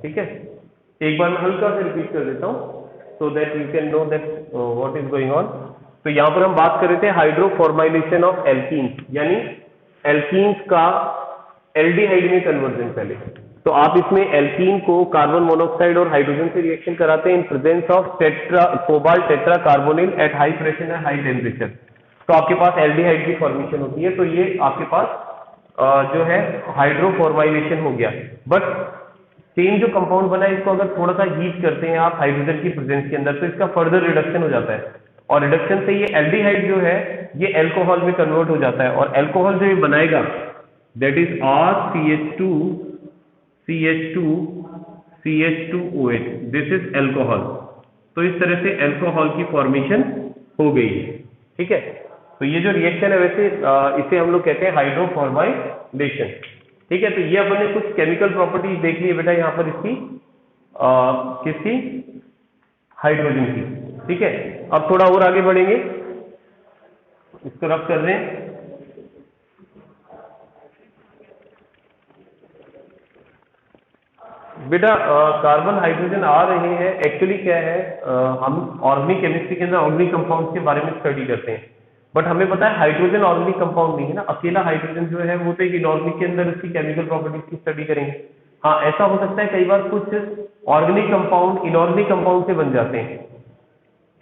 ठीक है, एक बार मैं हल्का सा रिपीट कर देता हूँ so that you can know that what is going on. तो यहाँ पर हम बात कर रहे थे हाइड्रोफॉर्माइलेशन ऑफ एल्कीन्स, यानी एल्कीन्स का एल्डिहाइड में कन्वर्जन पहले। तो आप इसमें एल्कीन को कार्बन मोनोऑक्साइड और हाइड्रोजन से रिएक्शन कराते हैं in presence of tetra cobalt tetra carbonyl at high pressure and high temperature. तो आपके पास एल्डिहाइड की फॉर्मेशन होती है। तो ये आपके पास जो है हाइड्रोफॉर्माइलेशन हो गया। बट सेम जो कंपाउंड बना है इसको अगर थोड़ा सा हीट करते हैं आप हाइड्रोजन की प्रेजेंस के अंदर तो इसका फर्दर रिडक्शन हो जाता है, और रिडक्शन से ये एल्डिहाइड जो है ये एल्कोहल में कन्वर्ट हो जाता है, और एल्कोहल जो ये बनाएगा that is RCH2CH2CH2OH, this is alcohol. तो इस तरह से एल्कोहल की फॉर्मेशन हो गई है। ठीक है, तो ये जो रिएक्शन है वैसे इसे हम लोग कहते हैं हाइड्रोफॉर्माइलेशन। ठीक है, तो ये अपन ने कुछ केमिकल प्रॉपर्टीज देख ली बेटा यहाँ पर इसकी किसकी, हाइड्रोजन की। ठीक है, अब थोड़ा और आगे बढ़ेंगे, इसको रब कर रहे हैं। बेटा कार्बन हाइड्रोजन आ रहे हैं, एक्चुअली क्या है हम ऑर्गेनिक केमिस्ट्री के अंदर ऑर्गेनिक कंपाउंड के बारे में स्टडी करते हैं, बट हमें पता है हाइड्रोजन ऑर्गेनिक कंपाउंड नहीं है ना। अकेला हाइड्रोजन जो है वो तो एक इनऑर्गेनिक के अंदर उसकी केमिकल प्रॉपर्टीज की स्टडी करेंगे। हाँ, ऐसा हो सकता है कई बार कुछ ऑर्गेनिक कंपाउंड इनऑर्गेनिक कंपाउंड से बन जाते हैं।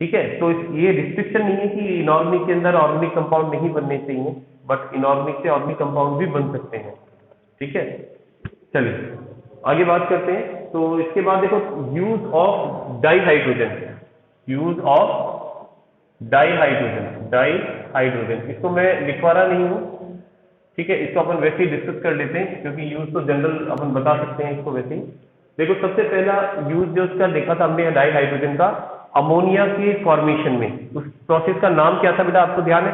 ठीक है, तो ये रिस्ट्रिक्शन नहीं है कि इनऑर्गेनिक के अंदर ऑर्गेनिक कंपाउंड नहीं बनने चाहिए, बट इनऑर्गेनिक से ऑर्गेनिक कंपाउंड भी बन सकते हैं। ठीक है, चलिए आगे बात करते हैं। तो इसके बाद देखो use of dihydrogen, use of dihydrogen, इसको मैं लिखवा रहा नहीं हूं। ठीक है, इसको अपन वैसे ही डिस्कस कर लेते हैं क्योंकि यूज तो जनरल अपन बता सकते हैं इसको वैसे ही। देखो सबसे पहला यूज जो उसका देखा था हमने डाईहाइड्रोजन का अमोनिया के फॉर्मेशन में। उस प्रोसेस का नाम क्या था बेटा, आपको ध्यान है?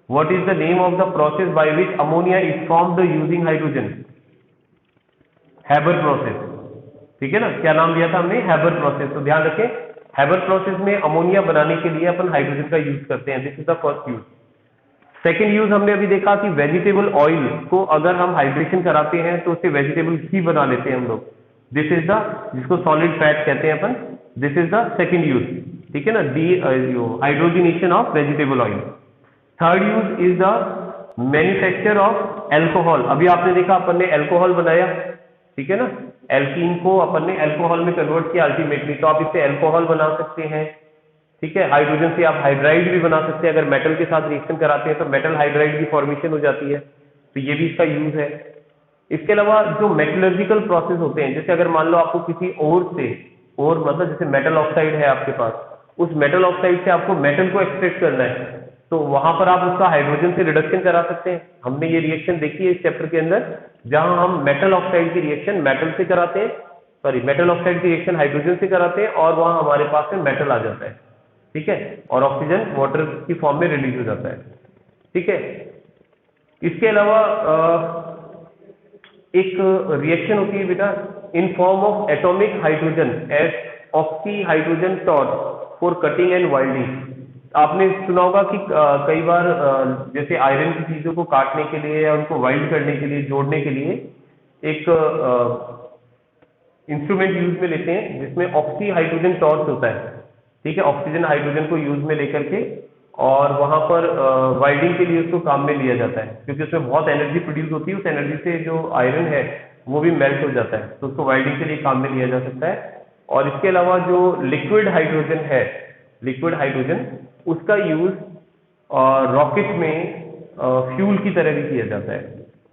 What is the name of the process by which ammonia is formed using hydrogen? Haber process. ठीक है ना, क्या नाम दिया था हमने? Haber process. तो ध्यान रखें, हैबर प्रोसेस में अमोनिया बनाने के लिए अपन हाइड्रोजन का यूज करते हैं। This is the first use. Second use हमने अभी देखा कि वेजिटेबल ऑयल को अगर हम हाइड्रेशन कराते हैं तो उससे वेजिटेबल घी बना लेते हैं हम लोग। दिस इज द, जिसको सॉलिड फैट कहते हैं अपन, this is the second use. ठीक है ना, the hydrogenation of vegetable oil. Third use is the manufacture of alcohol. अभी आपने देखा अपन ने एल्कोहल बनाया, ठीक है ना, एल्कीन को अपन ने एल्कोहल में कन्वर्ट किया अल्टीमेटली, तो आप इससे एल्कोहल बना सकते हैं। ठीक है, हाइड्रोजन से आप हाइड्राइड भी बना सकते हैं। अगर मेटल के साथ रिएक्शन कराते हैं तो मेटल हाइड्राइड की फॉर्मेशन हो जाती है, तो ये भी इसका यूज है। इसके अलावा जो मेटलर्जिकल प्रोसेस होते हैं, जैसे अगर मान लो आपको किसी और से, और मतलब जैसे मेटल ऑक्साइड है आपके पास, उस मेटल ऑक्साइड से आपको मेटल को एक्सट्रैक्ट करना है, तो वहां पर आप उसका हाइड्रोजन से रिडक्शन करा सकते हैं। हमने ये रिएक्शन देखी है इस चैप्टर के अंदर, जहां हम मेटल ऑक्साइड की रिएक्शन मेटल से कराते हैं, सॉरी मेटल ऑक्साइड की रिएक्शन हाइड्रोजन से कराते हैं, और वहां हमारे पास में मेटल आ जाता है। ठीक है, और ऑक्सीजन वाटर की फॉर्म में रिलीज हो जाता है। ठीक है, इसके अलावा एक रिएक्शन होती है बेटा in form of atomic hydrogen as oxy hydrogen torch for cutting and welding. आपने सुना होगा कि कई बार जैसे आयरन की चीजों को काटने के लिए या उनको वाइल्ड करने के लिए, जोड़ने के लिए एक इंस्ट्रूमेंट यूज में लेते हैं जिसमें ऑक्सी हाइड्रोजन टॉर्च होता है। ठीक है, ऑक्सीजन हाइड्रोजन को यूज में लेकर के, और वहां पर वाइल्डिंग के लिए उसको काम में लिया जाता है, क्योंकि उसमें बहुत एनर्जी प्रोड्यूस होती है। उस एनर्जी से जो आयरन है वो भी मेल्ट हो जाता है, तो उसको वाइल्डिंग के लिए काम में लिया जा सकता है। और इसके अलावा जो लिक्विड हाइड्रोजन है, लिक्विड हाइड्रोजन, उसका यूज रॉकेट में फ्यूल की तरह भी किया जाता है।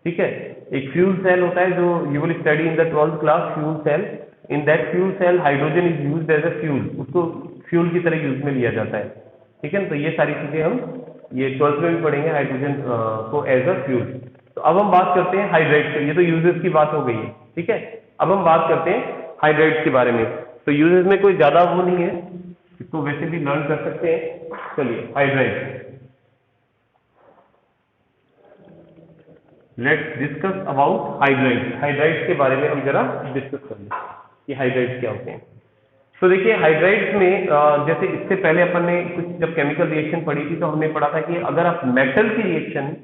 ठीक है, एक फ्यूल सेल होता है जो you will study in the 12th class, fuel cell. In that fuel cell hydrogen is used as a fuel, उसको फ्यूल की तरह यूज में लिया जाता है। ठीक है, तो ये सारी चीजें हम ये 12th में भी पढ़ेंगे, हाइड्रोजन को एज अ फ्यूल। तो अब हम बात करते हैं हाइड्राइड्स की। ये तो यूजेस की बात हो गई है। ठीक है, अब हम बात करते हैं हाइड्राइड्स के बारे में। तो यूजेस में कोई ज्यादा वो नहीं है, इसको वैसे भी लर्न कर सकते हैं। चलिए hydride, let's discuss about hydride. Hydrides के बारे में हम जरा डिस्कस कर लें कि हाइड्राइड्स क्या होते हैं। तो देखिए हाइड्राइड्स में जैसे इससे पहले अपन ने कुछ जब केमिकल रिएक्शन पढ़ी थी तो हमने पढ़ा था कि अगर आप मेटल की रिएक्शन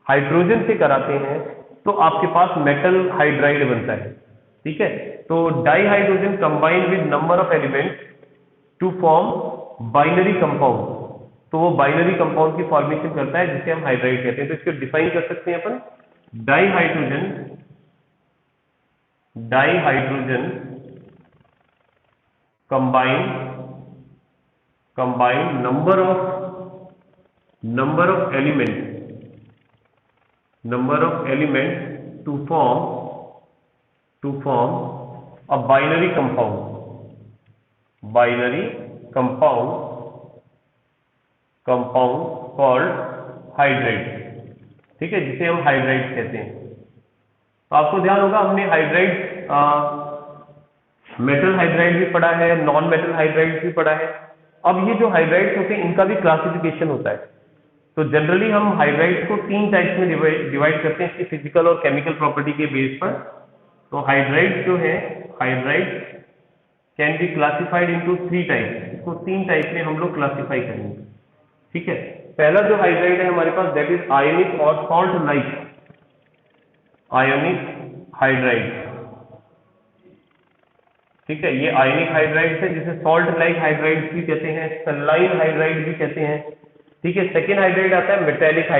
हाइड्रोजन से कराते हैं तो आपके पास मेटल हाइड्राइड बनता है। ठीक है, तो dihydrogen combine with number of elements to form binary compound, तो वो बाइनरी कंपाउंड की फॉर्मेशन करता है जिसे हम हाइड्राइड कहते हैं। तो इसको डिफाइन कर सकते हैं अपन, dihydrogen combine number of element to form a binary compound called hydride, ठीक है, जिसे हम हाइड्राइड कहते हैं। तो आपको ध्यान होगा हमने हाइड्राइड मेटल हाइड्राइड भी पढ़ा है, नॉन मेटल हाइड्राइड भी पढ़ा है। अब ये जो हाइड्राइड्स होते हैं इनका भी क्लासिफिकेशन होता है। तो जनरली हम हाइड्राइड्स को 3 टाइप्स में डिवाइड करते हैं इसकी फिजिकल और केमिकल प्रॉपर्टी के बेस पर। तो हाइड्राइड जो है, hydride can be classified into 3 types, इसको 3 टाइप में हम लोग क्लासिफाई करेंगे, ठीक है। पहला जो हाइड्राइड है हमारे पास दैट इज आयनिक और सॉल्ट लाइक आयनिक हाइड्राइड, ठीक है। ये आयनिक हाइड्राइड है जिसे सॉल्ट लाइक हाइड्राइड भी कहते हैं, सलाइन हाइड्राइड भी कहते हैं, ठीक है। सेकेंड हाइड्राइड आता है मेटेलिक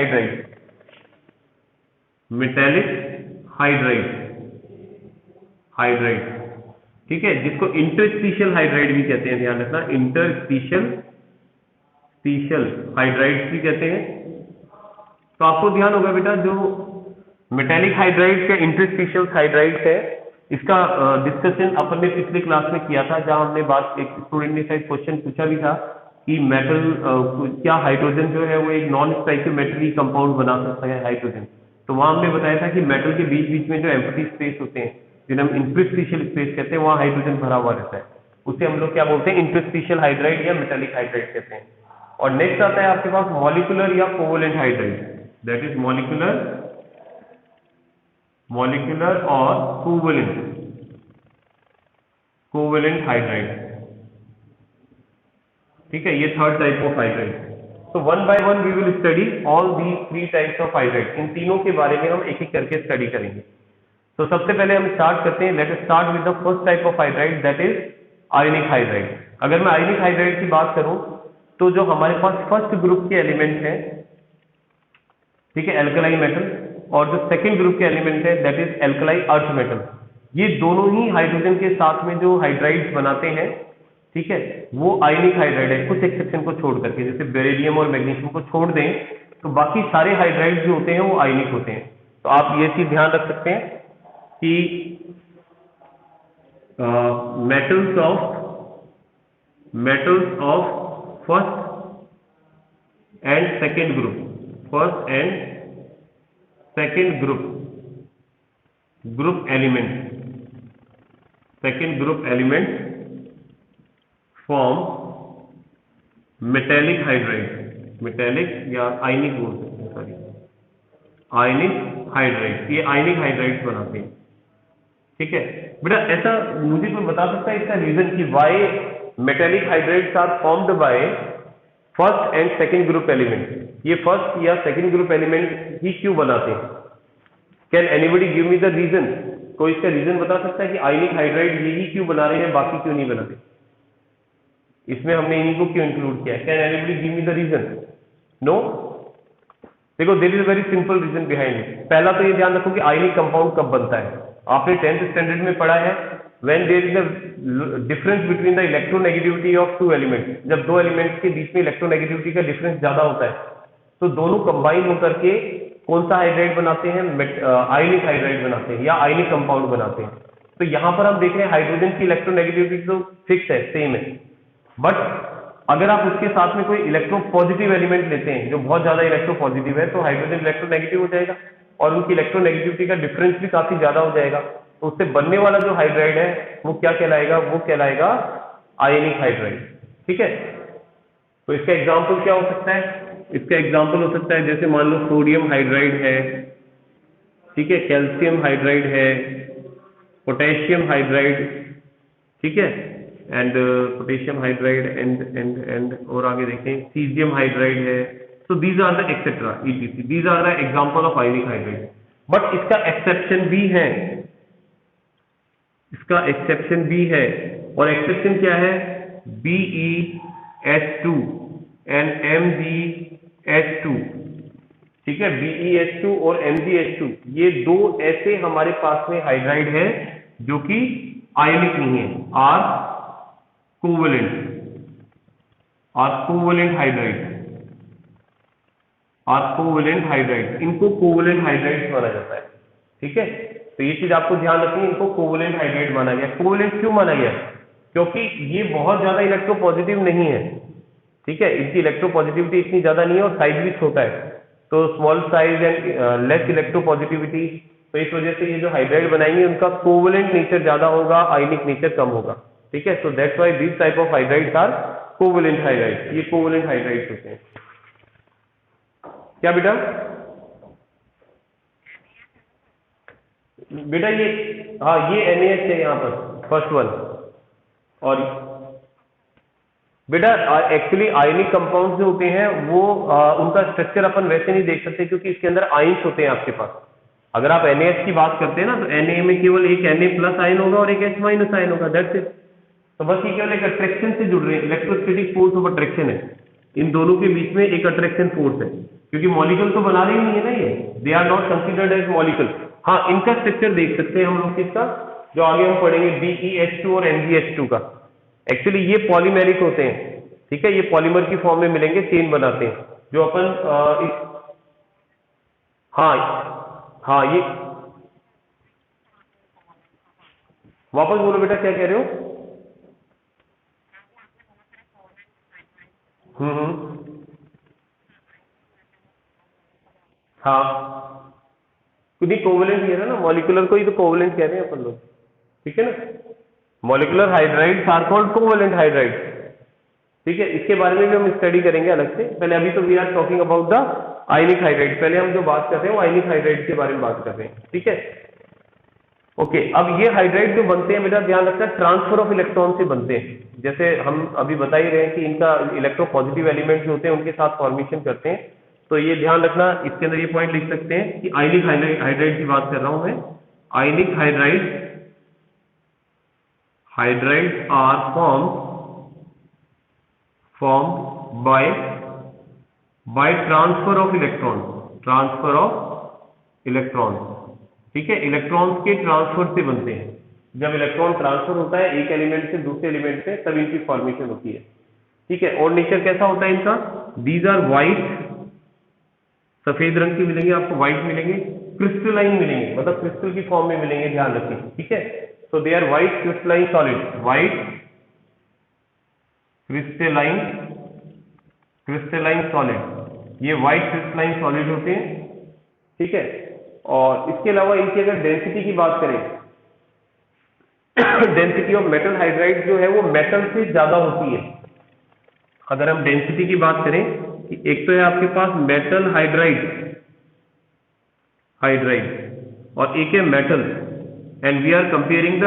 हाइड्राइड, ठीक है, जिसको इंटरस्टीशियल हाइड्राइड भी कहते हैं, ध्यान रखना, इंटरस्टीशियल हाइड्राइड भी कहते हैं। तो आपको ध्यान होगा बेटा जो मेटेलिक हाइड्राइड या इंटरस्टीशियल हाइड्राइड है इसका डिस्कशन अपन ने पिछले क्लास में किया था, जहां हमने बात, एक स्टूडेंट ने शायद क्वेश्चन पूछा भी था कि मेटल क्या हाइड्रोजन जो है वो एक नॉन स्टोइकियोमेट्री कंपाउंड बना सकता है हाइड्रोजन। तो वहां हमने बताया था कि मेटल के बीच बीच में जो एम्प्टी स्पेस होते हैं जिन्हें हम इंटरस्टीशियल स्पेस कहते हैं, वहां हाइड्रोजन भरा हुआ रहता है, उसे हम लोग क्या बोलते हैं, इंटरस्टीशियल हाइड्राइड या मेटेलिक हाइड्राइड कहते हैं। और नेक्स्ट आता है आपके पास मॉलिक्यूलर या covalent hydride, that is molecular और कोवलेंट हाइड्राइड, ठीक है। ये थर्ड टाइप ऑफ हाइड्राइड। तो one by one we will study all the 3 types of hydride. इन तीनों के बारे में हम एक एक करके स्टडी करेंगे। तो सबसे पहले हम स्टार्ट करते हैं, let us start with the first type of hydride that is ionic hydride. अगर मैं आयनिक हाइड्राइड की बात करूं तो जो हमारे पास फर्स्ट ग्रुप के एलिमेंट हैं, ठीक है, एल्कलाई मेटल, और जो सेकंड ग्रुप के एलिमेंट है that is alkali earth metal, ये दोनों ही हाइड्रोजन के साथ में जो हाइड्राइड्स बनाते हैं, ठीक है, वो आयनिक हाइड्राइड है, कुछ एक्सेप्शन को छोड़ करके, जैसे बेरिलियम और मैग्नीशियम को छोड़ दें तो बाकी सारे हाइड्राइड्स जो होते हैं वो आयनिक होते हैं। तो आप ये चीज ध्यान रख सकते हैं कि metals of first and second group element form metallic hydride, metallic या आयनिक बोल सकते हैं, सॉरी आयनिक हाइड्राइड, ये आयनिक हाइड्राइड्स बनाते हैं, ठीक है। बेटा ऐसा मुझे कोई बता सकता है इसका रीजन कि why metallic hydrides are formed by first and second group element, ये फर्स्ट या सेकंड ग्रुप एलिमेंट ही क्यों बनाते हैं? Can anybody give me the reason? कोई इसका रीजन बता सकता है कि आयनिक हाइड्राइड ये ही क्यों बना रहे हैं, बाकी क्यों नहीं बनाते? इसमें हमने इन्हीं को क्यों इंक्लूड किया? Can anybody give me the reason? No? देखो there is a very simple reason behind it. पहला तो ये ध्यान रखो कि आयनिक कंपाउंड कब बनता है। आपने 10th स्टैंडर्ड में पढ़ा है when there is a difference between the electronegativity of two elements. जब दो एलिमेंट्स के बीच में इलेक्ट्रोनेगेटिविटी का डिफरेंस ज्यादा होता है तो दोनों कंबाइन होकर के कौन सा हाइड्राइड बनाते हैं? आयनिक हाइड्राइड बनाते हैं या आयनिक कंपाउंड बनाते हैं। तो यहां पर हम देख रहे हैं हाइड्रोजन की इलेक्ट्रोनेगेटिविटी तो फिक्स है, सेम है, बट अगर आप उसके साथ में कोई इलेक्ट्रो पॉजिटिव एलिमेंट लेते हैं जो बहुत ज्यादा इलेक्ट्रो पॉजिटिव है तो हाइड्रोजन इलेक्ट्रोनेगेटिव हो जाएगा और उनकी इलेक्ट्रोनेगेटिविटी का डिफरेंस भी काफी ज्यादा हो जाएगा। तो उससे बनने वाला जो हाइड्राइड है वो क्या कहलाएगा? वो कहलाएगा आयनिक हाइड्राइड, ठीक है। तो इसका एग्जाम्पल क्या हो सकता है? इसका एग्जाम्पल हो सकता है जैसे मान लो सोडियम हाइड्राइड है, ठीक है, कैल्शियम हाइड्राइड है, पोटेशियम हाइड्राइड, ठीक है, एंड पोटेशियम हाइड्राइड एंड और आगे देखें सीजियम हाइड्राइड है। So these are the etc. etc. These are the example of ionic hydride. But इसका एक्सेप्शन भी है, इसका एक्सेप्शन बी है, और एक्सेप्शन क्या है, BeH2 एंड MgH2। ठीक है, BeH2 और MgH2 ये दो ऐसे हमारे पास में हाइड्राइड है जो कि आयनिक नहीं है, आर कोवेलेंट हाइड्राइड, इनको कोवेलेंट हाइड्राइड माना जाता है। ठीक है, तो ये चीज आपको ध्यान रखनी है, इनको कोवेलेंट हाइड्राइड माना गया। कोवेलेंट क्यों माना गया, क्योंकि ये बहुत ज्यादा इलेक्ट्रोपॉजिटिव नहीं है। ठीक है, इनकी इलेक्ट्रोपॉजिटिविटी इतनी ज्यादा नहीं है और साइज भी छोटा है, तो small size and less electropositivity, तो इस वजह से ये जो हाइड्राइड बनाएंगे उनका कोवेलेंट नेचर ज्यादा होगा, आयनिक नेचर कम होगा। ठीक है, so that's why this type of hydrides are covalent hydride, ये कोवेलेंट हाइड्राइड्स होते हैं। क्या बेटा, बेटा ये, हाँ ये NaH है यहाँ पर फर्स्ट वन। और बेटा एक्चुअली आयनिक कंपाउंड जो होते हैं वो उनका स्ट्रक्चर अपन वैसे नहीं देख सकते क्योंकि इसके अंदर आयंस होते हैं आपके पास। अगर आप NaH की बात करते हैं ना, तो Na में केवल एक Na प्लस आयन होगा और एक H माइनस आयन होगा, दैट्स इट। तो बस ये केवल एक अट्रैक्शन से जुड़ रहे हैं, इलेक्ट्रोस्टैटिक फोर्स ऑफ अट्रैक्शन है, इन दोनों के बीच में एक अट्रैक्शन फोर्स है, क्योंकि मॉलिक्यूल तो बना रहे ही नहीं है ना ये, they are not considered as molecule. हाँ, इनका स्ट्रक्चर देख सकते हैं हम लोग किसका, जो आगे हम पढ़ेंगे BeH2 और MgH2 का। एक्चुअली ये पॉलीमेरिक होते हैं। ठीक है, ये पॉलीमर की फॉर्म में मिलेंगे, चेन बनाते हैं, जो अपन हाँ ये, वापस बोलो बेटा, क्या कह रहे हो? हम्म, हाँ खुद ही कोवलेंट कह रहे हैं ना, मॉलिकुलर को ही तो कोवलेंट कह रहे हैं अपन लोग। ठीक है ना, molecular hydrides are called covalent hydrides. ठीक है, इसके बारे में भी हम स्टडी करेंगे अलग से, पहले अभी तो we are talking about the ionic hydride. पहले हम जो बात कर रहे हैं वो आयनिक हाइड्राइड के बारे में बात कर रहे हैं। ठीक है, ओके। अब ये हाइड्राइड जो बनते हैं, मेरा ध्यान रखना, ट्रांसफर ऑफ इलेक्ट्रॉन से बनते हैं। जैसे हम अभी बता ही रहे हैं कि इनका इलेक्ट्रोपॉजिटिव एलिमेंट जो होते हैं उनके साथ फॉर्मेशन करते हैं, तो ये ध्यान रखना, इसके अंदर ये पॉइंट लिख सकते हैं कि आयनिक हाइड्राइड की बात कर रहा हूं मैं। Ionic hydride are formed by transfer of electrons। ठीक है, इलेक्ट्रॉन्स के ट्रांसफर से बनते हैं। जब इलेक्ट्रॉन ट्रांसफर होता है एक एलिमेंट से दूसरे एलिमेंट पे, तब इनकी फॉर्मेशन होती है। ठीक है, और नेचर कैसा होता है इनका, दीज आर व्हाइट, सफेद रंग के मिलेंगे आपको, व्हाइट मिलेंगे, क्रिस्टलाइन मिलेंगे, मतलब क्रिस्टल की फॉर्म में मिलेंगे, ध्यान रखिए। ठीक है, तो they are white crystalline solid, white crystalline solid, ये व्हाइट क्रिस्टलाइन सॉलिड होते हैं। ठीक है, और इसके अलावा इनकी अगर डेंसिटी की बात करें, डेंसिटी ऑफ मेटल हाइड्राइड जो है वो मेटल से ज्यादा होती है। अगर हम डेंसिटी की बात करें कि एक तो है आपके पास मेटल हाइड्राइड और एक है metal, and we are comparing the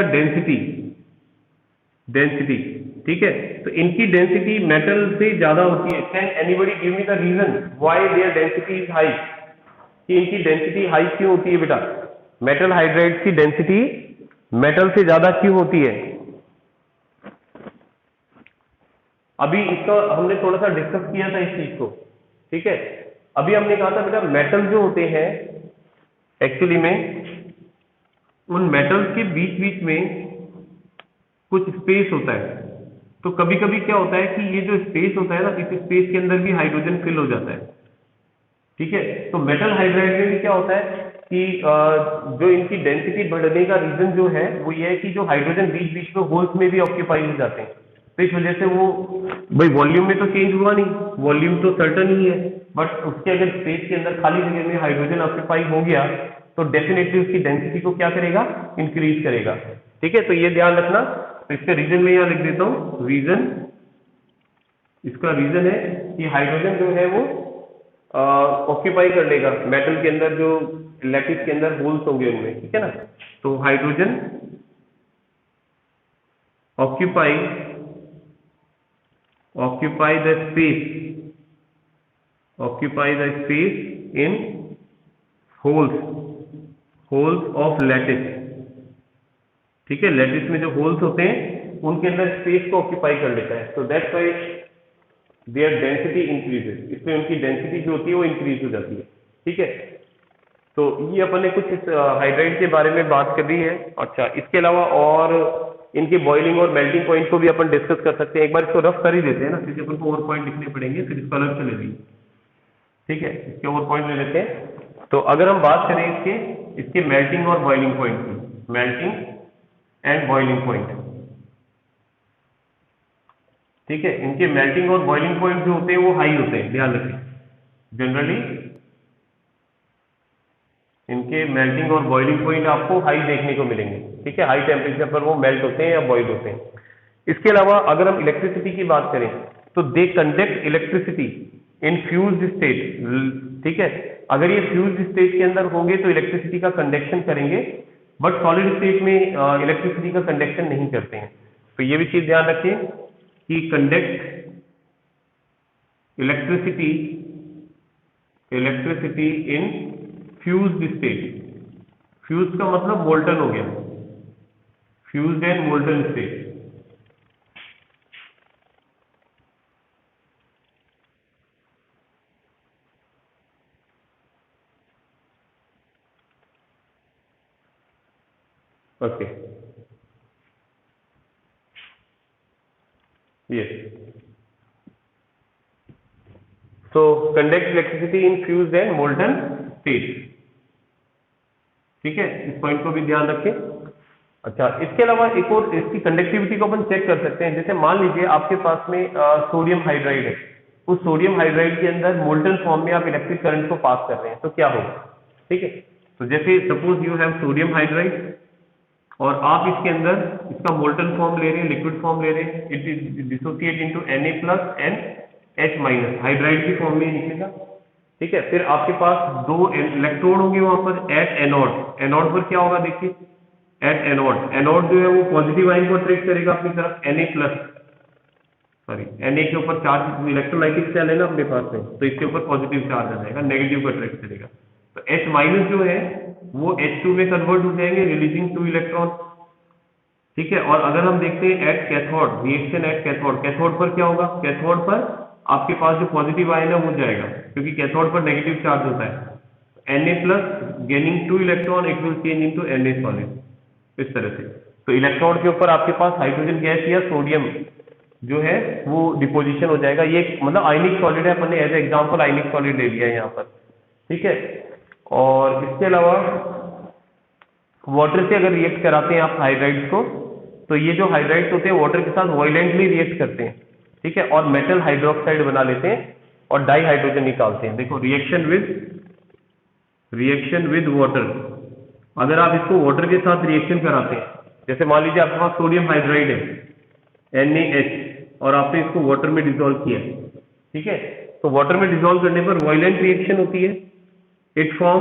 density. ठीक है, तो इनकी डेंसिटी मेटल से ज्यादा होती है। Can anybody give me the reason why their density is high, कि इनकी डेंसिटी हाई क्यों होती है बेटा, मेटल हाइड्राइड की डेंसिटी मेटल से ज्यादा क्यों होती है? अभी इसका हमने थोड़ा सा डिस्कस किया था इस चीज को। ठीक है, अभी हमने कहा था बेटा मेटल जो होते हैं एक्चुअली में, उन मेटल्स के बीच बीच में कुछ स्पेस होता है। तो कभी कभी क्या होता है कि ये जो स्पेस होता है ना, इस स्पेस के अंदर भी हाइड्रोजन फिल हो जाता है। ठीक है, तो मेटल हाइड्राइड में भी क्या होता है कि जो इनकी डेंसिटी बढ़ने का रीजन जो है वो ये है कि जो हाइड्रोजन बीच बीच में होल्स में भी ऑक्यूपाई हो जाते हैं, तो इस वजह से वो, भाई वॉल्यूम में तो चेंज हुआ नहीं, वॉल्यूम तो सर्टन ही है, बट उसके अगर स्पेस के अंदर खाली जगह में हाइड्रोजन ऑक्यूपाई हो गया तो डेफिनेटली उसकी डेंसिटी को क्या करेगा, इंक्रीज करेगा। ठीक है, तो ये ध्यान रखना। तो इसका रीजन मैं यहां लिख देता हूं, रीजन, इसका रीजन है कि हाइड्रोजन जो है वो ऑक्यूपाई कर लेगा मेटल के अंदर, जो लैटिस के अंदर होल्स होंगे उनमें। ठीक है ना, तो hydrogen occupy the space in holes of lattice. ठीक है, लैटिस में जो होल्स होते हैं उनके अंदर स्पेस को ऑक्यूपाई कर लेता है, तो that's why their density increases, इसमें उनकी डेंसिटी जो होती है वो इंक्रीज हो जाती है। ठीक है, तो ये अपन ने कुछ इस हाइड्राइड के बारे में बात कर दी है। अच्छा, इसके अलावा और इनके बॉइलिंग और मेल्टिंग पॉइंट को भी अपन डिस्कस कर सकते हैं। एक बार इसको रफ कर ही देते हैं ना, क्योंकि अपन को और पॉइंट लिखने पड़ेंगे, फिर इसको अलग से ले लेंगे। ठीक है, इसके और पॉइंट ले लेते हैं। तो अगर हम बात करें इसके मेल्टिंग और बॉइलिंग पॉइंट की, मेल्टिंग एंड बॉइलिंग पॉइंट, ठीक है, इनके मेल्टिंग और बॉइलिंग पॉइंट जो होते हैं वो हाई होते हैं, ध्यान रखें। जनरली इनके मेल्टिंग और बॉइलिंग पॉइंट आपको हाई देखने को मिलेंगे। ठीक है, हाई टेम्परेचर पर वो मेल्ट होते हैं या बॉइल होते हैं। इसके अलावा अगर हम इलेक्ट्रिसिटी की बात करें तो they conduct electricity in fused state. ठीक है, अगर ये फ्यूज्ड स्टेट के अंदर होंगे तो इलेक्ट्रिसिटी का कंडक्शन करेंगे, बट सॉलिड स्टेट में इलेक्ट्रिसिटी का कंडक्शन नहीं करते हैं। तो ये भी चीज ध्यान रखें कि conduct electricity in fused state. Fuse का मतलब मोल्टन हो गया, fused and molten state. Okay, yes, so conduct electricity in fused and molten state. ठीक है, इस पॉइंट को भी ध्यान रखें। अच्छा, इसके अलावा एक और इसकी कंडक्टिविटी को अपन चेक कर सकते हैं। जैसे मान लीजिए आपके पास में सोडियम हाइड्राइड है, उस सोडियम हाइड्राइड के अंदर मोल्टन फॉर्म में आप इलेक्ट्रिक करंट को पास कर रहे हैं, तो क्या होगा? ठीक है, तो जैसे suppose you have sodium hydride और आप इसके अंदर इसका मोल्टन फॉर्म ले रहे हैं, लिक्विड फॉर्म ले रहे हैं, it is dissociate into Na+ and H- hydride की फॉर्म में निकलेगा। ठीक है, फिर आपके पास दो इलेक्ट्रोड होंगे वहां पर एट एनोड। एनोड पर क्या होगा देखिए, एट एनोड, एनोड जो है वो पॉजिटिव आयन को अट्रैक्ट करेगा अपनी तरफ, Na+, सॉरी Na के ऊपर चार्ज, इलेक्ट्रोलाइटिक सेल है ना अपने पास में, तो इसके ऊपर पॉजिटिव चार्ज आ जाएगा, नेगेटिव को अट्रैक्ट करेगा। तो H- जो है वो H2 में कन्वर्ट हो जाएंगे, रिलीजिंग 2 इलेक्ट्रॉन। ठीक है, और अगर हम देखते हैं at cathode, reaction at cathode, cathode पर क्या होगा? कैथोड पर आपके पास जो पॉजिटिव आयन है वो जाएगा, क्योंकि कैथोड पर नेगेटिव चार्ज होता है। Na+ gaining 2 electron, it will change into Na solid, इस तरह से। तो इलेक्ट्रोड के ऊपर आपके पास हाइड्रोजन गैस या सोडियम जो है वो डिपोजिशन हो जाएगा। ये मतलब आयनिक सॉलिड है, अपन ने एज एग्जांपल आयनिक सॉलिड ले लिया है यहाँ पर। ठीक है, और इसके अलावा वाटर से अगर रिएक्ट कराते हैं आप हाइड्राइड्स को, तो ये जो हाइड्राइड्स होते हैं वाटर के साथ वायलेंटली रिएक्ट करते हैं। ठीक है, और मेटल हाइड्रोक्साइड बना लेते हैं और डाई हाइड्रोजन निकालते हैं। देखो, रिएक्शन विद वाटर, अगर आप इसको वाटर के साथ रिएक्शन कराते हैं, जैसे मान लीजिए आपके पास सोडियम हाइड्राइड है NaH, और आपने इसको वाटर में डिसॉल्व किया। ठीक है, तो वाटर में डिसॉल्व करने पर वायलेंट रिएक्शन होती है, it form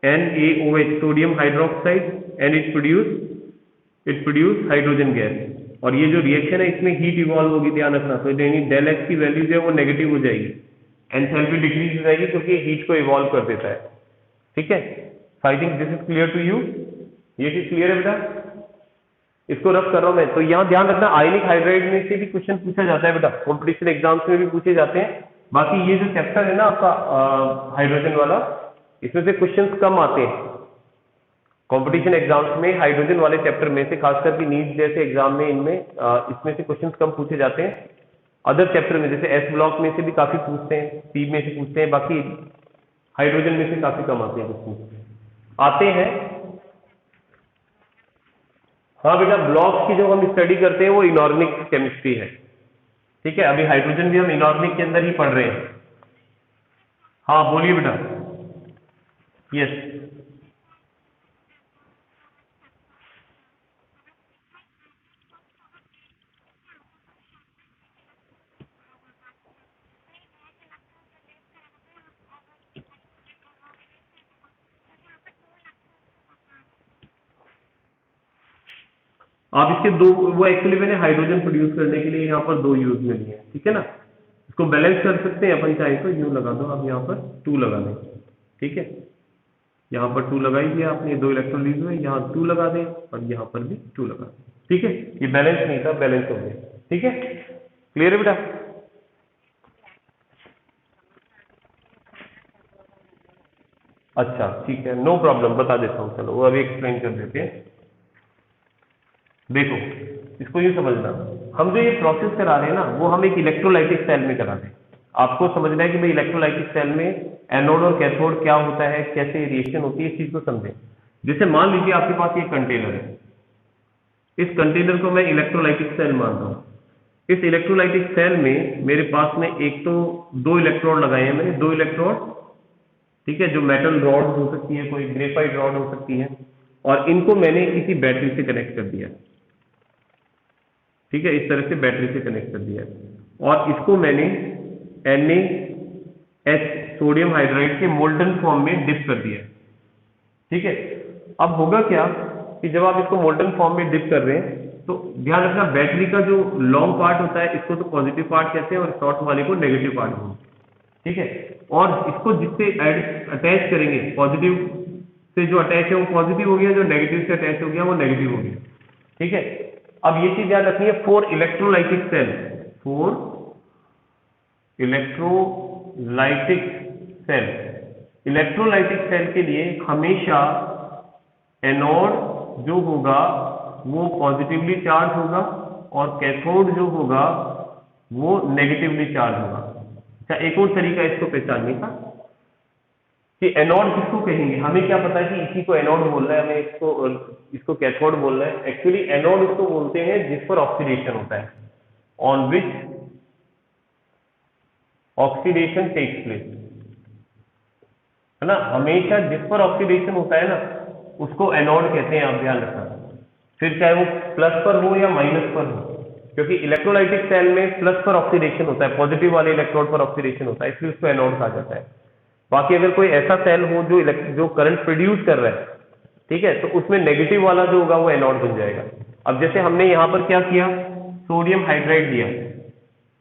NaOH, sodium hydroxide, and it produce hydrogen gas. और ये जो रिएक्शन है इसमें हीट इवॉल्व होगी, ध्यान रखना। तो यानी डेल H की वैल्यू जो है वो नेगेटिव हो जाएगी, एंथैल्पी डिक्रीज हो जाएगी, क्योंकि हीट को इवॉल्व कर देता है। ठीक है, I think this is clear to you. ये चीज क्लियर है बेटा? इसको रफ कर रहा हूं मैं। तो यहाँ ध्यान रखना, आयनिक हाइड्राइड में से भी क्वेश्चन पूछा जाता है बेटा, कॉम्पिटिशन एग्जाम्स में भी पूछे जाते हैं। बाकी ये जो चैप्टर है ना आपका हाइड्रोजन वाला, इसमें से क्वेश्चंस कम आते हैं कंपटीशन एग्जाम्स में। हाइड्रोजन वाले चैप्टर में से, खासकर की नीट जैसे एग्जाम में, इनमें इसमें से क्वेश्चंस कम पूछे जाते हैं। अदर चैप्टर में जैसे एस ब्लॉक में से भी काफी पूछते हैं, पी में से पूछते हैं, बाकी हाइड्रोजन में से काफी कम आते हैं क्वेश्चन, आते हैं। हाँ बेटा, ब्लॉक्स की जो हम स्टडी करते हैं वो इनऑर्गेनिक केमिस्ट्री है। ठीक है, अभी हाइड्रोजन भी हम इनऑर्गेनिक के अंदर ही पढ़ रहे हैं। हाँ बोलिए बेटा। यस, आप इसके दो, वो एक्चुअली मैंने हाइड्रोजन प्रोड्यूस करने के लिए यहाँ पर 2 यूज में लिए हैं। ठीक है ना, इसको बैलेंस कर सकते हैं अपन, चाहे तो यू लगा दो, आप यहाँ पर 2 लगा दें। ठीक है, यहाँ पर 2 लगा ही दिया आपने, 2 इलेक्ट्रॉन लीव हुए, यहाँ 2 लगा दें और यहाँ पर भी 2 लगा दें। ठीक है, ये बैलेंस नहीं था, बैलेंस हो गया। ठीक है, क्लियर है बेटा? अच्छा ठीक है, नो प्रॉब्लम, बता देता हूँ, चलो वो अभी एक्सप्लेन कर देते हैं। देखो इसको यूँ समझना, हम जो ये प्रोसेस करा रहे हैं ना, वो हम एक इलेक्ट्रोलाइटिक सेल में करा रहे हैं। आपको समझना है कि भाई इलेक्ट्रोलाइटिक सेल में एनोड और कैथोड क्या होता है, कैसे रिएक्शन होती है, इस चीज को समझें। जैसे मान लीजिए आपके पास ये कंटेनर है, इस कंटेनर को मैं इलेक्ट्रोलाइटिक सेल मानता हूँ। इस इलेक्ट्रोलाइटिक सेल में मेरे पास में एक तो 2 इलेक्ट्रोड लगाए हैं मैंने, 2 इलेक्ट्रोड, ठीक है, जो मेटल रॉड हो सकती है, कोई ग्रेफाइट रॉड हो सकती है, और इनको मैंने किसी बैटरी से कनेक्ट कर दिया। ठीक है, इस तरह से बैटरी से कनेक्ट कर दिया, और इसको मैंने NaH सोडियम हाइड्राइड के मोल्टन फॉर्म में डिप कर दिया। ठीक है, अब होगा क्या कि जब आप इसको मोल्टन फॉर्म में डिप कर रहे हैं, तो ध्यान रखना बैटरी का जो लॉन्ग पार्ट होता है इसको तो पॉजिटिव पार्ट कहते हैं और शॉर्ट वाले को नेगेटिव पार्ट होगा। ठीक है, और इसको जिससे अटैच करेंगे, पॉजिटिव से जो अटैच है वो पॉजिटिव हो गया, जो नेगेटिव से अटैच हो गया वो नेगेटिव हो गया। ठीक है, अब ये चीज याद रखनी है, for electrolytic cell, for electrolytic cell, electrolytic cell के लिए हमेशा एनोड जो होगा वो पॉजिटिवली चार्ज होगा और कैथोड जो होगा वो नेगेटिवली चार्ज होगा। अच्छा, एक और तरीका इसको पहचानने का कि एनोड किसको कहेंगे, हमें क्या पता है कि इसी को एनोड बोल रहा है, हमें इसको कैथोड बोल रहे हैं। एक्चुअली एनोड इसको बोलते हैं जिस पर ऑक्सीडेशन होता है, on which oxidation takes place, है ना, हमेशा जिस पर ऑक्सीडेशन होता है ना उसको एनोड कहते हैं, आप ध्यान रखना। फिर चाहे वो प्लस पर हो या माइनस पर हो, क्योंकि इलेक्ट्रोलाइटिक सेल में प्लस पर ऑक्सीडेशन होता है, पॉजिटिव वाले इलेक्ट्रोड पर ऑक्सीडेशन होता है, इसलिए उसको एनोड कहा जाता है। बाकी अगर कोई ऐसा सेल हो जो करंट प्रोड्यूस कर रहा है, ठीक है, तो उसमें नेगेटिव वाला जो होगा वो एनोड बन जाएगा। अब जैसे हमने यहाँ पर क्या किया, सोडियम हाइड्राइड दिया,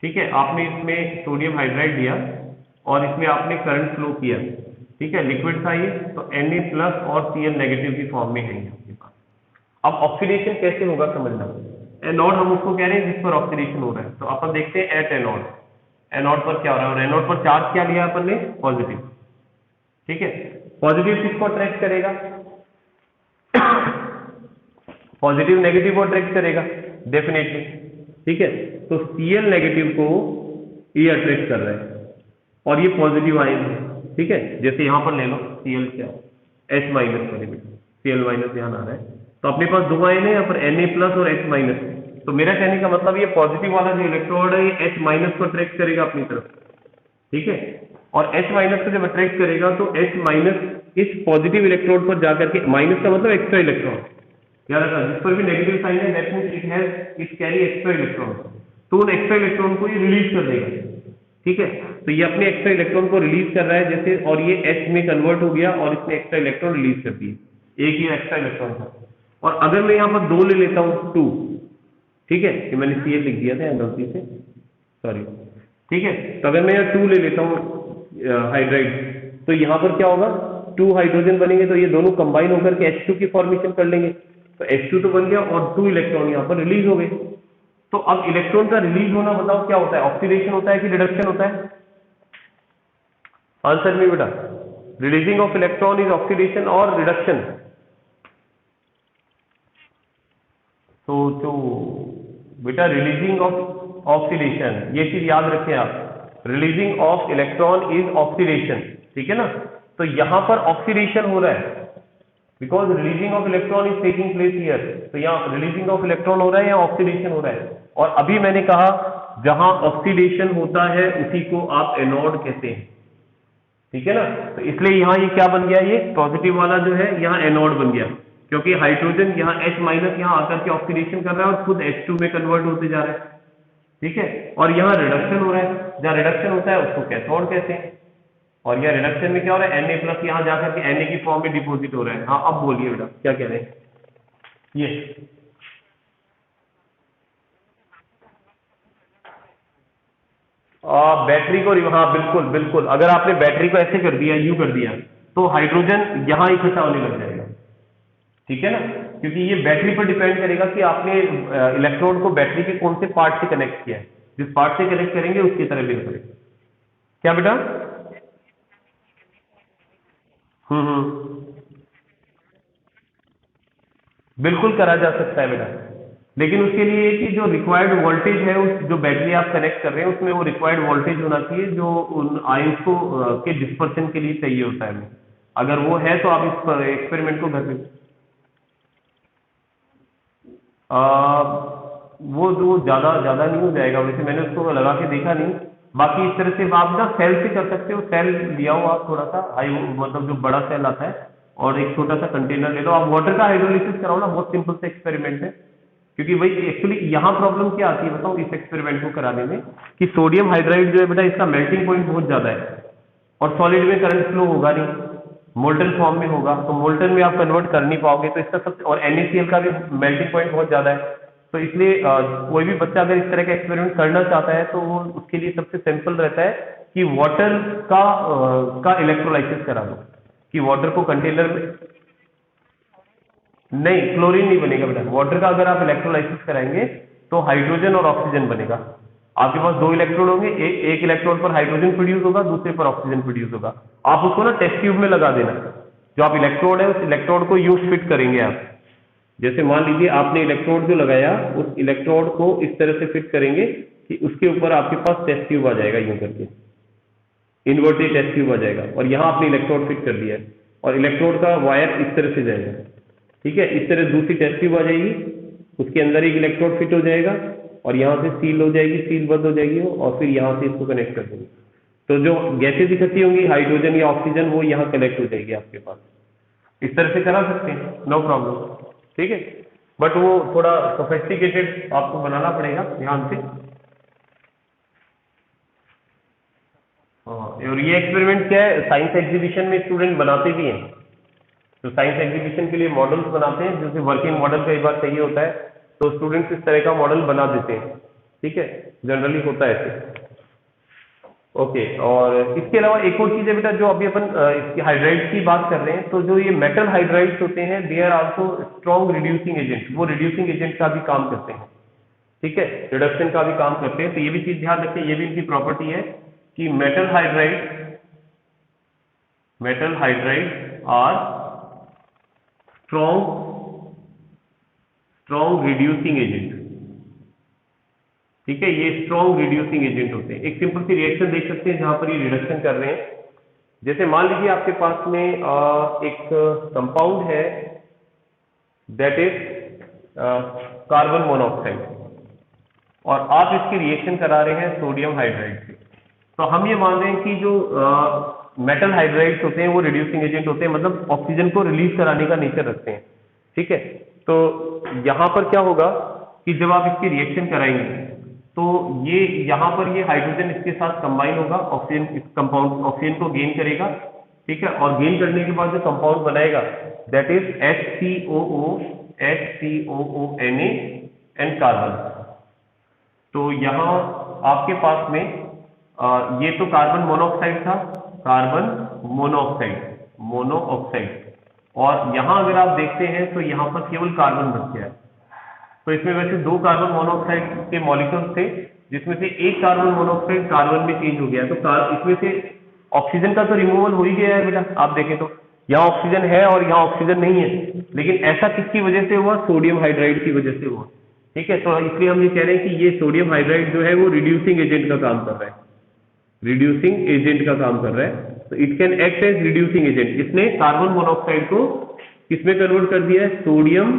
ठीक है, आपने इसमें सोडियम हाइड्राइड दिया और इसमें आपने करंट फ्लो किया, ठीक है, लिक्विड था ये, तो Na प्लस और Cl नेगेटिव की फॉर्म में है आपके पास। अब ऑक्सीडेशन कैसे होगा समझना, एनोड हम उसको कह रहे हैं जिस पर ऑक्सीडेशन हो रहा है, तो अपन देखते हैं एट एनोड, एनोड पर क्या हो रहा है, और एनोड पर चार्ज क्या लिया अपन ने, पॉजिटिव। ठीक है, पॉजिटिव किसको अट्रैक्ट करेगा, पॉजिटिव नेगेटिव को अट्रैक्ट करेगा डेफिनेटली। ठीक है, तो Cl नेगेटिव को ये अट्रैक्ट कर रहा है और ये पॉजिटिव आयन है। ठीक है, जैसे यहां पर ले लो Cl क्या H माइनस का लिमिट, Cl माइनस ध्यान आ रहा है, तो अपने पास 2 आयन है यहाँ पर, Na प्लस और H माइनस। तो मेरा कहने का मतलब ये पॉजिटिव वाला जो इलेक्ट्रोड है ये H माइनस को अट्रैक्ट करेगा अपनी तरफ। ठीक है, और H माइनस को जब अट्रैक्ट करेगा तो H माइनस इस पॉजिटिव इलेक्ट्रोड पर जाकर के, माइनस का मतलब एक्स्ट्रा इलेक्ट्रॉन, याद रखना जिस पर भी नेगेटिव साइन है that means it carry extra electron, तो उन एक्स्ट्रा इलेक्ट्रॉन को ये रिलीज कर देगा। ठीक है, तो ये अपने एक्स्ट्रा इलेक्ट्रॉन को रिलीज कर रहा है जैसे, और ये H में कन्वर्ट हो गया और इसने एक्स्ट्रा इलेक्ट्रॉन रिलीज कर दिए, एक ही एक्स्ट्रा इलेक्ट्रॉन था। और अगर मैं यहाँ पर 2 ले लेता हूँ, 2, ठीक है, ये मैंने Cl लिख दिया था गलती से, सॉरी। ठीक है, तो अगर मैं यहाँ 2 ले लेता हूँ हाइड्राइड, तो यहाँ पर क्या होगा, 2 हाइड्रोजन बनेंगे, तो ये दोनों कंबाइन होकर के H2 की फॉर्मेशन कर लेंगे, तो H2 तो बन गया और 2 इलेक्ट्रॉन यहाँ पर रिलीज हो गए। तो अब इलेक्ट्रॉन का रिलीज होना बताओ क्या होता है, ऑक्सीडेशन होता है कि रिडक्शन होता है, आंसर में बेटा, releasing of electron is oxidation और रिडक्शन। तो बेटा रिलीजिंग ऑफ ऑक्सीडेशन, ये चीज याद रखें आप, releasing of electron is oxidation. ठीक है ना, तो यहां पर ऑक्सीडेशन हो रहा है because releasing of electron is taking place here, तो यहाँ रिलीजिंग ऑफ इलेक्ट्रॉन हो रहा है या ऑक्सीडेशन हो रहा है। और अभी मैंने कहा जहां ऑक्सीडेशन होता है उसी को आप एनोड कहते हैं। ठीक है ना, तो इसलिए यहाँ ये क्या बन गया, ये पॉजिटिव वाला जो है यहाँ एनोड बन गया, क्योंकि हाइड्रोजन यहाँ H माइनस यहाँ आकर के ऑक्सीडेशन कर रहा है और खुद H2 में कन्वर्ट होते जा रहा है। ठीक है, और यहाँ रिडक्शन हो रहा है, जहाँ रिडक्शन होता है उसको कैथोड कहते हैं, और यह रिडक्शन में क्या हो रहा है, Na प्लस यहाँ जाकर के Na की फॉर्म में डिपोजिट हो रहा है। हाँ अब बोलिए बेटा क्या कह रहे हैं, ये बैटरी को, हाँ बिल्कुल बिल्कुल, अगर आपने बैटरी को ऐसे कर दिया, यूं कर दिया, तो हाइड्रोजन यहाँ इकट्ठा होने लग जाएगा, ठीक है ना, क्योंकि ये बैटरी पर डिपेंड करेगा कि आपने इलेक्ट्रोड को बैटरी के कौन से पार्ट से कनेक्ट किया है। जिस पार्ट से कनेक्ट करेंगे उसकी तरह बिहेव करेगा। क्या बेटा? हम्म, बिल्कुल करा जा सकता है बेटा, लेकिन उसके लिए कि जो रिक्वायर्ड वोल्टेज है, उस जो बैटरी आप कनेक्ट कर रहे हैं उसमें वो रिक्वायर्ड वोल्टेज होना चाहिए जो उन आयंस को के डिस्पर्सन के लिए चाहिए होता है। अगर वो है तो आप इस एक्सपेरिमेंट को घर पे वो जो ज्यादा ज्यादा नहीं हो जाएगा, वैसे मैंने उसको लगा के देखा नहीं। बाकी इस तरह से आप ना सेल से कर सकते हो, सेल लिया हो आप थोड़ा सा हाई, मतलब जो बड़ा सेल आता है, और एक छोटा सा कंटेनर ले लो, आप वाटर का हाइड्रोलिसिस कराओ ना, बहुत सिंपल सा एक्सपेरिमेंट है। क्योंकि भाई एक्चुअली यहाँ प्रॉब्लम क्या आती है बताओ इस एक्सपेरिमेंट को कराने में, कि सोडियम हाइड्राइड जो है बेटा इसका मेल्टिंग पॉइंट बहुत ज्यादा है, और सॉलिड में करंट फ्लो होगा नहीं, मोल्टन फॉर्म में होगा, तो मोल्टन में आप कन्वर्ट कर नहीं पाओगे, तो इसका सबसे, और NaCl का भी मेल्टिंग पॉइंट बहुत ज्यादा है। तो इसलिए कोई भी बच्चा अगर इस तरह का एक्सपेरिमेंट करना चाहता है तो वो उसके लिए सबसे सिंपल रहता है कि वाटर का इलेक्ट्रोलाइसिस करा दो, कि वाटर को कंटेनर में, नहीं क्लोरीन नहीं बनेगा बेटा, वाटर का अगर आप इलेक्ट्रोलाइसिस कराएंगे तो हाइड्रोजन और ऑक्सीजन बनेगा। आपके पास दो इलेक्ट्रोड होंगे, एक इलेक्ट्रोड पर हाइड्रोजन प्रोड्यूस होगा, दूसरे पर ऑक्सीजन प्रोड्यूस होगा। आप उसको ना टेस्ट ट्यूब में लगा देना, जो आप इलेक्ट्रोड है उस इलेक्ट्रोड को यूज फिट करेंगे आप, जैसे मान लीजिए आपने इलेक्ट्रोड जो लगाया उस इलेक्ट्रोड को इस तरह से फिट करेंगे कि उसके ऊपर आपके पास टेस्ट ट्यूब आ जाएगा, यूं करके इन्वर्टेड टेस्ट ट्यूब आ जाएगा, और यहाँ आपने इलेक्ट्रोड फिट कर दिया है, और इलेक्ट्रोड का वायर इस तरह से जाएगा, ठीक है, इस तरह दूसरी टेस्ट ट्यूब आ जाएगी, उसके अंदर एक इलेक्ट्रोड फिट हो जाएगा, और यहाँ से सील हो जाएगी, सील बंद हो जाएगी, और फिर यहाँ से इसको कनेक्ट कर देंगे, तो जो गैसेज इकट्ठी होंगी हाइड्रोजन या ऑक्सीजन वो यहाँ कनेक्ट हो जाएगी आपके पास। इस तरह से करा सकते हैं, नो प्रॉब्लम, ठीक है, बट वो थोड़ा सोफिस्टिकेटेड आपको बनाना पड़ेगा ध्यान से। और ये एक्सपेरिमेंट क्या है, साइंस एग्जीबिशन में स्टूडेंट बनाते भी हैं, तो साइंस एग्जीबिशन के लिए मॉडल्स बनाते हैं, जैसे वर्किंग मॉडल कई बार चाहिए होता है तो स्टूडेंट्स इस तरह का मॉडल बना देते हैं, ठीक है, जनरली होता है ऐसे। ओके, और इसके अलावा एक और चीज है बेटा, जो अभी अपन इसकी हाइड्राइड्स की बात कर रहे हैं, तो जो ये मेटल हाइड्राइड्स होते हैं they are also strong reducing agent, वो रिड्यूसिंग एजेंट का भी काम करते हैं, ठीक है, रिडक्शन का भी काम करते हैं। तो ये भी चीज ध्यान रखें, ये भी इनकी प्रॉपर्टी है कि metal hydride are strong reducing agent, ठीक है, ये स्ट्रॉन्ग रिड्यूसिंग एजेंट होते हैं। एक सिंपल सी रिएक्शन देख सकते हैं जहां पर ये रिडक्शन कर रहे हैं, जैसे मान लीजिए आपके पास में एक कंपाउंड है दैट इज कार्बन मोनोऑक्साइड, और आप इसकी रिएक्शन करा रहे हैं सोडियम हाइड्राइड से, तो हम ये मान रहे हैं कि जो मेटल हाइड्राइड्स होते हैं वो रिड्यूसिंग एजेंट होते हैं, मतलब ऑक्सीजन को रिलीज कराने का नेचर रखते हैं, ठीक है। तो यहां पर क्या होगा कि जब आप इसकी रिएक्शन कराएंगे तो ये यहाँ पर ये हाइड्रोजन इसके साथ कंबाइन होगा, ऑक्सीजन इस कंपाउंड ऑक्सीजन को गेन करेगा, ठीक है, और गेन करने के बाद जो कंपाउंड बनाएगा that is HCOONA and carbon. तो यहाँ आपके पास में ये तो कार्बन मोनोऑक्साइड था, कार्बन मोनोऑक्साइड, और यहाँ अगर आप देखते हैं तो यहाँ पर केवल कार्बन बच गया है। तो इसमें वैसे दो कार्बन मोनोऑक्साइड के मॉलिक्यूल्स थे, जिसमें से एक कार्बन मोनोऑक्साइड कार्बन में चेंज हो गया, तो इसमें से ऑक्सीजन का तो रिमूवल हो ही गया है बेटा। आप देखें तो यहाँ ऑक्सीजन है और यहाँ ऑक्सीजन नहीं है, लेकिन ऐसा किसकी वजह से हुआ? सोडियम हाइड्राइड की वजह से हुआ, ठीक है। तो इसलिए हम ये कह रहे हैं कि ये सोडियम हाइड्राइड जो है वो रिड्यूसिंग एजेंट का काम कर रहा है, रिड्यूसिंग एजेंट का काम कर रहा है। तो it can act as reducing agent. इसने कार्बन मोनोऑक्साइड को किसमें कन्वर्ट कर दिया है? सोडियम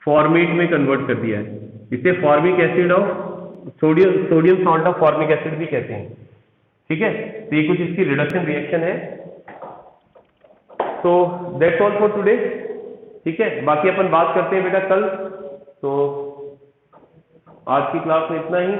फॉर्मेट में कन्वर्ट कर दिया है। इसे formic acid of sodium salt of formic acid भी कहते हैं, ठीक है। तो ये कुछ इसकी रिडक्शन रिएक्शन है। तो दैट्स ऑल फॉर टुडे, ठीक है। बाकी अपन बात करते हैं बेटा कल। तो आज की क्लास में इतना ही।